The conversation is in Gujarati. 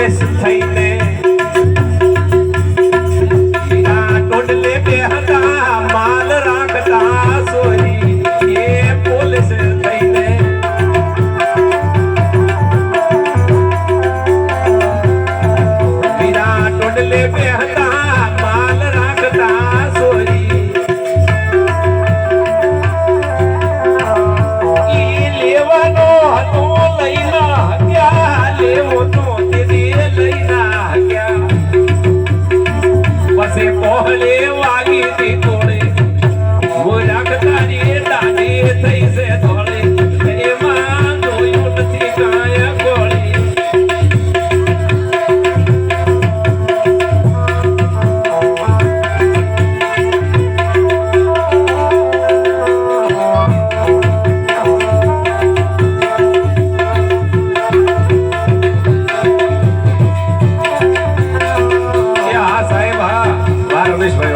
પોલીસ થઈને ટોડલે બે હતા માલ રાખતા સોરી એ પોલીસ થઈને મીરા ટોડલે બે હતા માલ રાખતા સોરી ઈ લેવાનો હતો લઈના ગયા લેવો તો તે લઈના ગયા પછી પહોળે વાગી તી તોડે રાખતાની દાદી થઈ છે ધોળે એમાં જોયું નથી કાંઈ ગોળી રમેશભાઈ